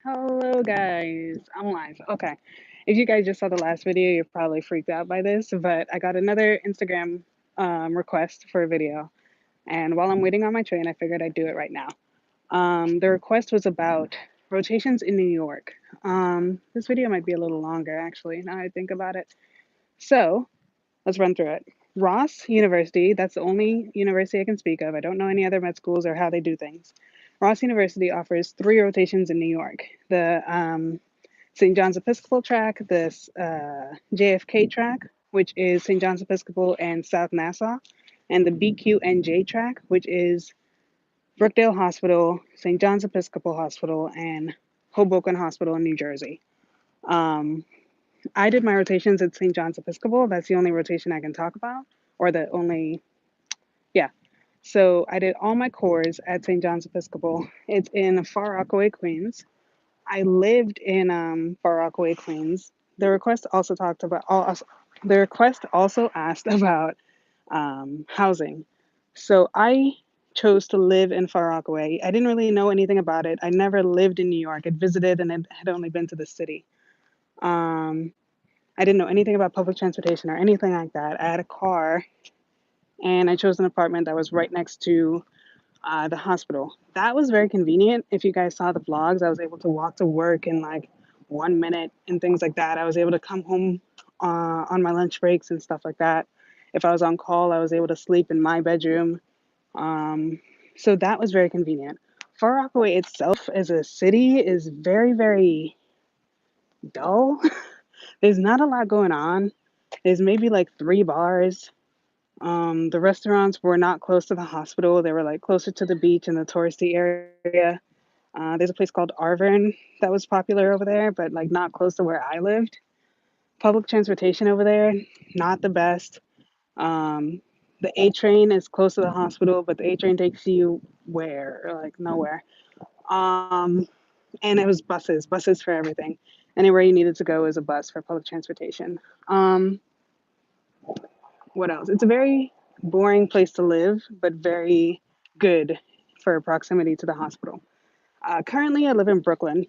Hello, guys. I'm live. Okay. If you guys just saw the last video, you're probably freaked out by this, but I got another Instagram request for a video. And while I'm waiting on my train, I figured I'd do it right now. The request was about rotations in New York. This video might be a little longer, actually, now I think about it. So let's run through it. Ross University, that's the only university I can speak of. I don't know any other med schools or how they do things. Ross University offers three rotations in New York: the St. John's Episcopal track, this JFK track, which is St. John's Episcopal and South Nassau, and the BQNJ track, which is Brookdale Hospital, St. John's Episcopal Hospital, and Hoboken Hospital in New Jersey. Um, I did my rotations at St. John's Episcopal. That's the only rotation I can talk about, or the only, yeah. So I did all my cores at St. John's Episcopal. It's in Far Rockaway, Queens. I lived in Far Rockaway, Queens. The request also talked about, the request also asked about housing. So I chose to live in Far Rockaway. I didn't really know anything about it. I never lived in New York. I'd visited and had only been to the city. Um, I didn't know anything about public transportation or anything like that. I had a car and I chose an apartment that was right next to the hospital. That was very convenient. If you guys saw the vlogs, I was able to walk to work in like 1 minute and things like that. I was able to come home on my lunch breaks and stuff like that. If I was on call, I was able to sleep in my bedroom. Um, so that was very convenient. Far Rockaway itself as a city is very, very dull. There's not a lot going on. There's maybe like three bars. The restaurants were not close to the hospital. They were like closer to the beach and the touristy area. There's a place called Arverne that was popular over there, but like not close to where I lived. Public transportation over there, not the best. Um, the A train is close to the hospital, but the A train takes you where? Like nowhere. Um, and it was buses for everything. Anywhere you needed to go is a bus for public transportation. Um, what else? It's a very boring place to live, but very good for proximity to the hospital. Currently, I live in Brooklyn.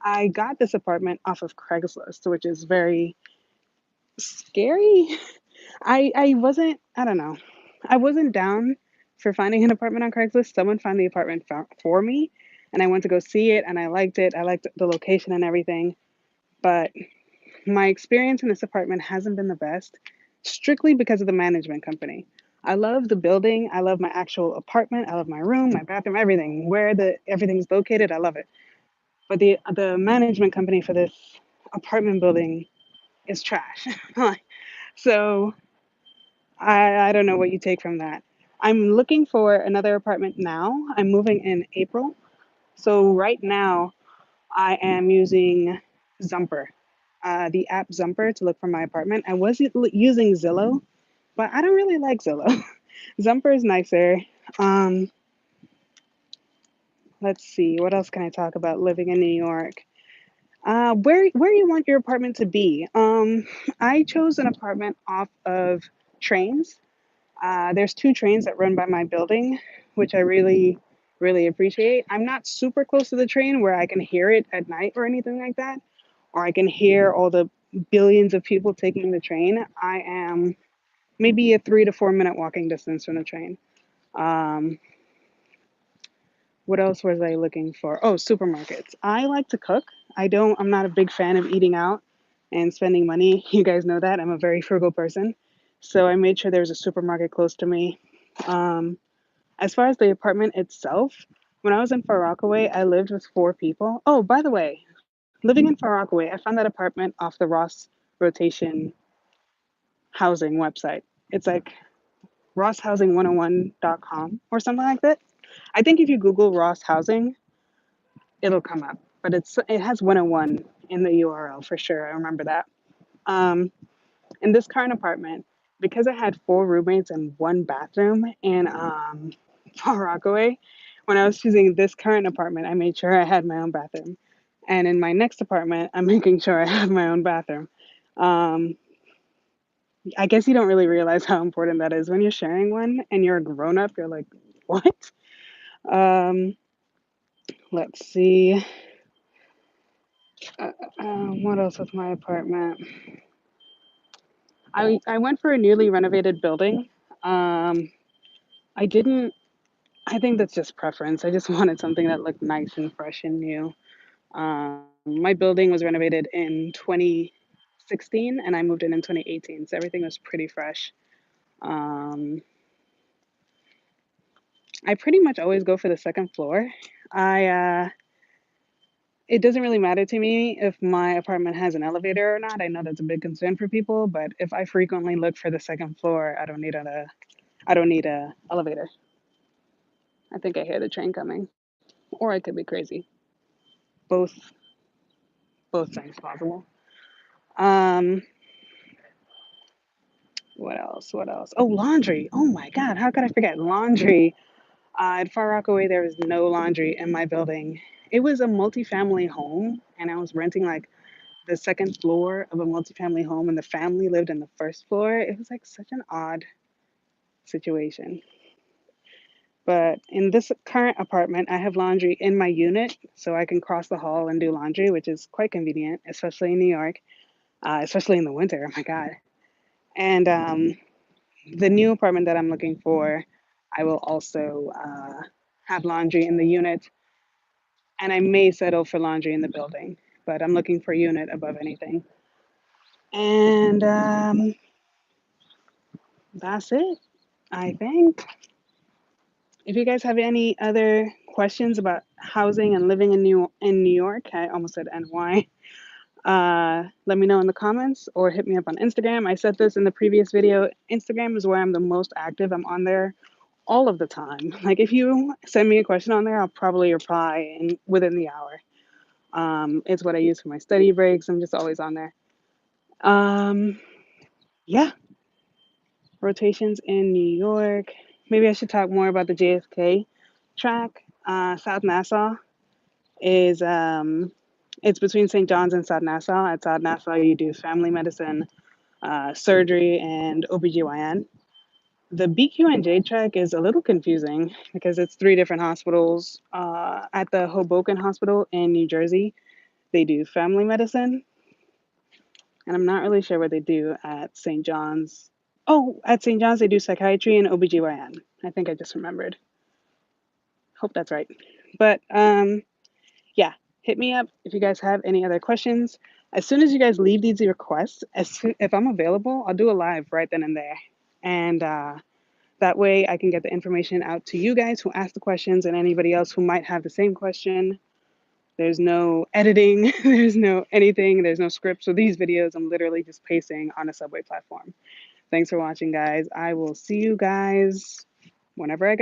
I got this apartment off of Craigslist, which is very scary. I wasn't, I don't know, I wasn't down for finding an apartment on Craigslist. Someone found the apartment for me, and I went to go see it, and I liked it. I liked the location and everything. But my experience in this apartment hasn't been the best, strictly because of the management company. I love the building. I love my actual apartment. I love my room, my bathroom, everything. Where the everything's located, I love it. But the management company for this apartment building is trash. So I don't know what you take from that. I'm looking for another apartment now. I'm moving in April. So right now I am using Zumper, the app Zumper, to look for my apartment. I was using Zillow, but I don't really like Zillow. Zumper is nicer. Um, let's see, what else can I talk about living in New York? Where you want your apartment to be? I chose an apartment off of trains. There's two trains that run by my building, which I really, really appreciate. I'm not super close to the train where I can hear it at night or anything like that, or I can hear all the billions of people taking the train. I am maybe a 3 to 4 minute walking distance from the train. Um, what else was I looking for? Oh, supermarkets. I like to cook. I'm not a big fan of eating out and spending money. You guys know that. I'm a very frugal person. So I made sure there was a supermarket close to me. Um, as far as the apartment itself, when I was in Far Rockaway, I lived with four people. Oh, by the way, living in Far Rockaway, I found that apartment off the Ross Rotation housing website. It's like rosshousing101.com or something like that. I think if you Google Ross Housing, it'll come up. But it has 101 in the URL for sure. I remember that. Um, in this current apartment, because I had four roommates and one bathroom in Far Rockaway, when I was choosing this current apartment, I made sure I had my own bathroom. And in my next apartment, I'm making sure I have my own bathroom. Um, I guess you don't really realize how important that is when you're sharing one and you're a grown up. You're like, what? Um, let's see. What else with my apartment? I went for a newly renovated building. Um, I didn't. I think that's just preference. I just wanted something that looked nice and fresh and new. My building was renovated in 2016, and I moved in 2018, so everything was pretty fresh. Um, I pretty much always go for the second floor. I It doesn't really matter to me if my apartment has an elevator or not. I know that's a big concern for people, but if I frequently look for the second floor, I don't need a elevator. I think I hear the train coming, or I could be crazy. Both both things possible. Um, what else? What else? Oh, laundry. Oh my God, how could I forget laundry? At Far Rockaway, there was no laundry in my building. It was a multifamily home, and I was renting like the second floor of a multifamily home, and the family lived in the first floor. It was like such an odd situation. But in this current apartment, I have laundry in my unit, so I can cross the hall and do laundry, which is quite convenient, especially in New York, especially in the winter. Oh my God. And the new apartment that I'm looking for, I will also have laundry in the unit, and I may settle for laundry in the building, but I'm looking for unit above anything. And that's it, I think. If you guys have any other questions about housing and living in New York, I almost said NY. Let me know in the comments or hit me up on Instagram. I said this in the previous video. Instagram is where I'm the most active. I'm on there all of the time. Like if you send me a question on there, I'll probably reply within the hour. It's what I use for my study breaks. I'm just always on there. Um, yeah, rotations in New York. Maybe I should talk more about the JFK track. South Nassau is it's between St. John's and South Nassau. At South Nassau, you do family medicine, surgery, and OBGYN. The BQNJ track is a little confusing because it's three different hospitals. At the Hoboken Hospital in New Jersey, they do family medicine, and I'm not really sure what they do at St. John's. Oh, at St. John's, they do psychiatry and OBGYN. I think I just remembered. Hope that's right. But yeah, hit me up if you guys have any other questions. As soon as you guys leave these requests, if I'm available, I'll do a live right then and there. And that way I can get the information out to you guys who asked the questions and anybody else who might have the same question. There's no editing, there's no anything, there's no script. So these videos, I'm literally just pacing on a subway platform. Thanks for watching, guys. I will see you guys whenever I